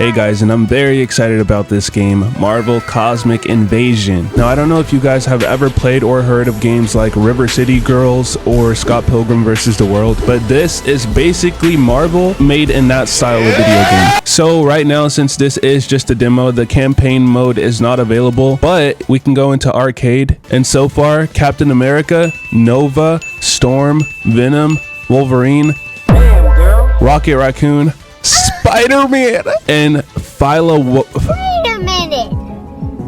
Hey guys, and I'm very excited about this game, Marvel Cosmic Invasion. Now, I don't know if you guys have ever played or heard of games like River City Girls or Scott Pilgrim vs. the World, but this is basically Marvel made in that style of video game. So right now, since this is just a demo, the campaign mode is not available, but we can go into arcade. And so far, Captain America, Nova, Storm, Venom, Wolverine, Rocket Raccoon, Spider-Man, and Wait a minute.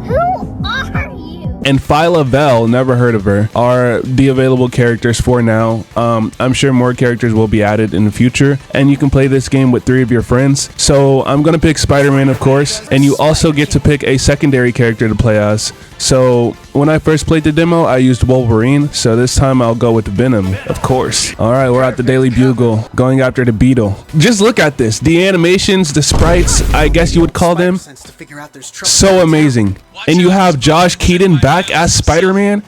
Who are you? and Phyla-Vell, never heard of her, are the available characters for now. I'm sure more characters will be added in the future, and you can play this game with 3 of your friends. So I'm gonna pick Spider-Man, of course, and you also get to pick a secondary character to play as. So when I first played the demo, I used Wolverine, so this time I'll go with Venom, of course. All right, we're at the Daily Bugle, going after the Beetle. Just look at this. The animations, the sprites, I guess you would call them, so amazing. And you have Josh Keaton back as Spider-Man.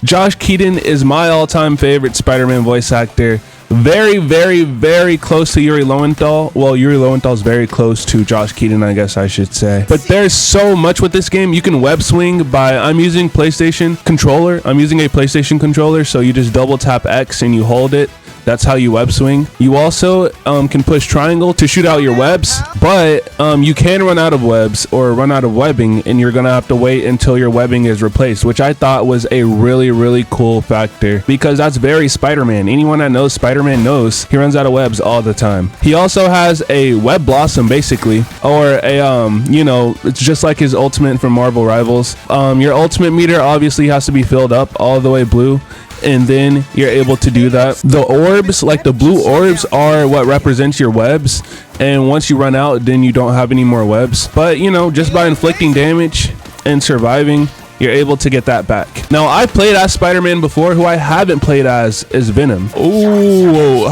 Josh Keaton is my all-time favorite Spider-Man voice actor. Very, very, very close to Yuri Lowenthal. Well, Yuri Lowenthal is very close to Josh Keaton, I guess I should say. But there's so much with this game. You can web swing by, I'm using PlayStation controller. I'm using a PlayStation controller, so you just double tap X and you hold it. That's how you web swing. You also can push triangle to shoot out your webs, but you can run out of webs or run out of webbing, and you're gonna have to wait until your webbing is replaced, which I thought was a really, really cool factor because that's very Spider-Man. Anyone that knows Spider-Man knows he runs out of webs all the time. He also has a web blossom, basically, or a you know, it's just like his ultimate from Marvel Rivals. Your ultimate meter obviously has to be filled up all the way blue, and then you're able to do that. The orbs, like the blue orbs, are what represents your webs, and once you run out, then you don't have any more webs. But you know, just by inflicting damage and surviving, you're able to get that back. Now, I played as Spider-Man before. Who I haven't played as is Venom. Ooh,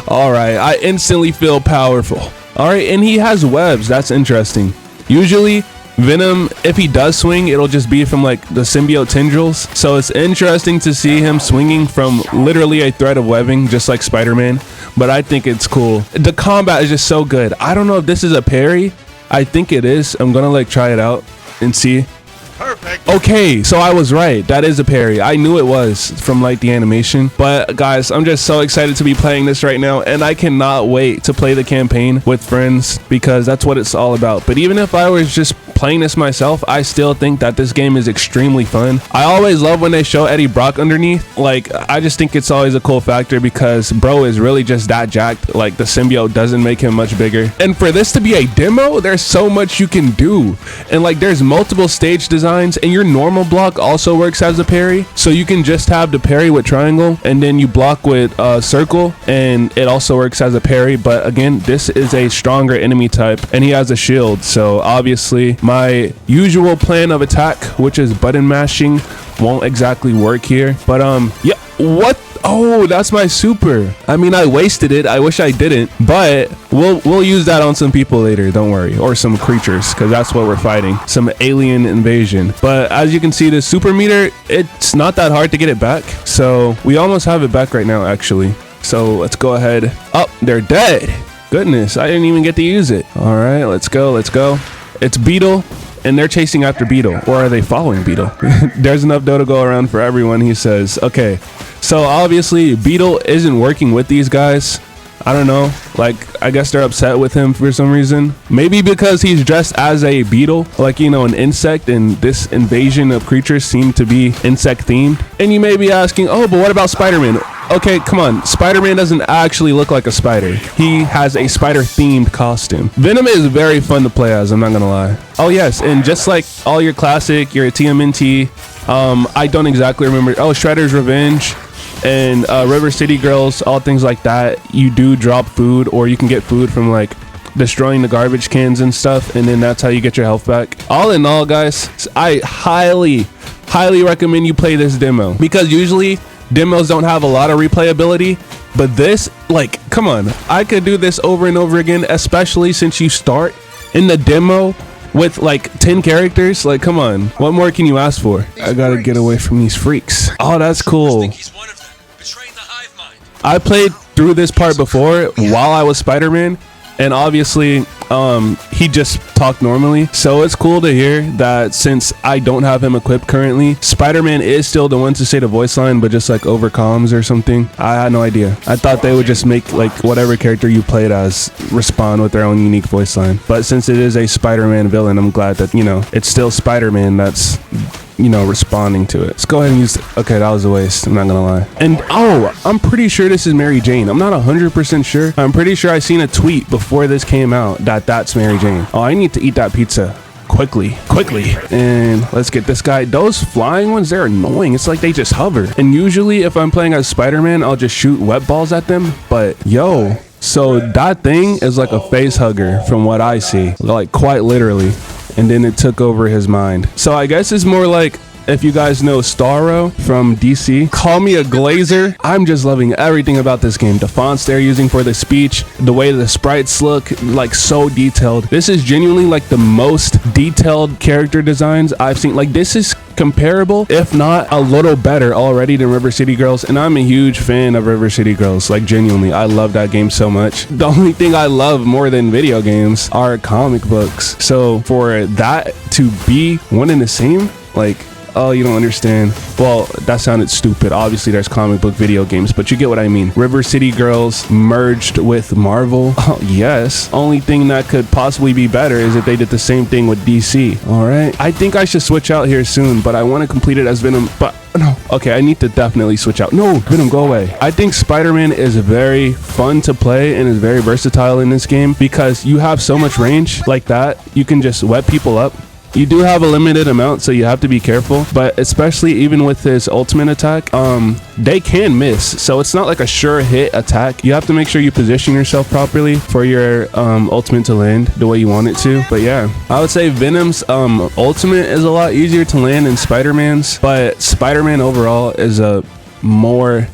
all right, I instantly feel powerful. All right, and he has webs. That's interesting. Usually Venom, if he does swing, it'll just be from like the symbiote tendrils. So it's interesting to see him swinging from literally a thread of webbing, just like Spider-Man. But I think it's cool. The combat is just so good. I don't know if this is a parry. I think it is. I'm gonna like try it out and see. Perfect. Okay, so I was right. That is a parry. I knew it was from like the animation. But guys, I'm just so excited to be playing this right now, and I cannot wait to play the campaign with friends because that's what it's all about. But even if I was just playing this myself, I still think that this game is extremely fun. I always love when they show Eddie Brock underneath. Like, I just think it's always a cool factor because bro is really just that jacked. Like, the symbiote doesn't make him much bigger. And for this to be a demo, there's so much you can do. And like, there's multiple stage designs, and your normal block also works as a parry. So you can just have the parry with triangle, and then you block with circle, and it also works as a parry. But again, this is a stronger enemy type, and he has a shield. So obviously my usual plan of attack, which is button mashing, won't exactly work here. But yeah, what? Oh, that's my super. I mean, I wasted it. I wish I didn't, but we'll use that on some people later, don't worry, or some creatures, because that's what we're fighting, some alien invasion. But as you can see, the super meter, it's not that hard to get it back. So we almost have it back right now, actually. So let's go ahead. Oh, they're dead. Goodness, I didn't even get to use it. All right, let's go. Let's go. It's Beetle, and they're chasing after Beetle. Or are they following Beetle? There's enough dough to go around for everyone, he says. Okay, so obviously Beetle isn't working with these guys. I don't know, like, I guess they're upset with him for some reason. Maybe because he's dressed as a beetle, like, you know, an insect, and this invasion of creatures seem to be insect themed. And you may be asking, oh, but what about Spider-Man? Okay, come on. Spider-Man doesn't actually look like a spider. He has a spider-themed costume. Venom is very fun to play as, I'm not gonna lie. Oh yes, and just like all your classic, your TMNT, I don't exactly remember. Oh, Shredder's Revenge and River City Girls, all things like that. You do drop food, or you can get food from like destroying the garbage cans and stuff, and then that's how you get your health back. All in all, guys, I highly recommend you play this demo because usually demos don't have a lot of replayability, but this, like, come on, I could do this over and over again, especially since you start in the demo with like 10 characters. Like, come on, what more can you ask for? I gotta get away from these freaks. Oh, that's cool. I played through this part before while I was Spider-Man, and obviously he just talked normally. So it's cool to hear that since I don't have him equipped currently, Spider-Man is still the one to say the voice line, but just like over comms or something. I had no idea. I thought they would just make like whatever character you played as respond with their own unique voice line. But since it is a Spider-Man villain, I'm glad that, you know, it's still Spider-Man that's, you know, responding to it. Let's go ahead and use okay, that was a waste, I'm not gonna lie. And oh, I'm pretty sure this is Mary Jane. I'm not 100% sure. I'm pretty sure I seen a tweet before this came out that that's Mary Jane. Oh, I need to eat that pizza quickly. And let's get this guy. Those flying ones, they're annoying. It's like they just hover. And usually if I'm playing as Spider-Man, I'll just shoot web balls at them. But yo, so that thing is like a face hugger from what I see, like quite literally. And then it took over his mind. So I guess it's more like, if you guys know Starro from DC, call me a glazer. I'm just loving everything about this game. The fonts they're using for the speech, the way the sprites look, like so detailed. This is genuinely like the most detailed character designs I've seen. Like this is comparable, if not a little better already than River City Girls. And I'm a huge fan of River City Girls. Like genuinely, I love that game so much. The only thing I love more than video games are comic books. So for that to be one and the same, like, oh, you don't understand. Well, that sounded stupid. Obviously, there's comic book video games, but you get what I mean. River City Girls merged with Marvel. Oh, yes. Only thing that could possibly be better is if they did the same thing with DC. All right. I think I should switch out here soon, but I want to complete it as Venom. But no. Okay, I need to definitely switch out. No, Venom, go away. I think Spider-Man is very fun to play and is very versatile in this game because you have so much range like that. You can just web people up. You do have a limited amount, so you have to be careful, but especially even with his ultimate attack, they can miss. So it's not like a sure hit attack. You have to make sure you position yourself properly for your ultimate to land the way you want it to. But yeah, I would say Venom's ultimate is a lot easier to land than Spider-Man's, but Spider-Man overall is a more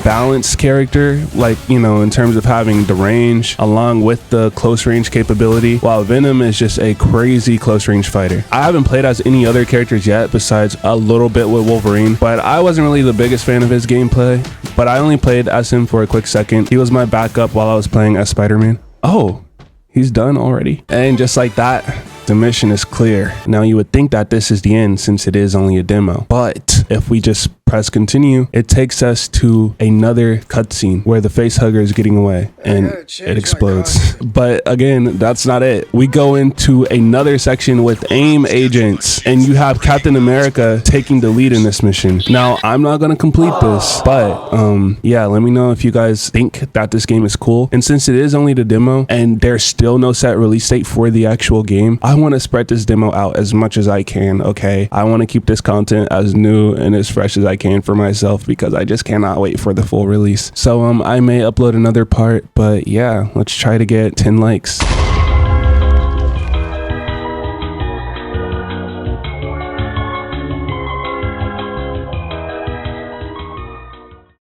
balanced character, like, you know, in terms of having the range along with the close range capability, while Venom is just a crazy close range fighter. I haven't played as any other characters yet besides a little bit with Wolverine, but I wasn't really the biggest fan of his gameplay, but I only played as him for a quick second. He was my backup while I was playing as Spider-Man. Oh, he's done already. And just like that, the mission is clear. Now you would think that this is the end since it is only a demo, but if we just press continue, it takes us to another cutscene where the face hugger is getting away and it explodes. But again, that's not it. We go into another section with AIM agents and you have Captain America taking the lead in this mission. Now, I'm not going to complete this, but yeah, let me know if you guys think that this game is cool. And since it is only the demo and there's still no set release date for the actual game, I want to spread this demo out as much as I can, okay? I want to keep this content as new and as fresh as I can for myself because I just cannot wait for the full release. So I may upload another part, but yeah, let's try to get 10 likes.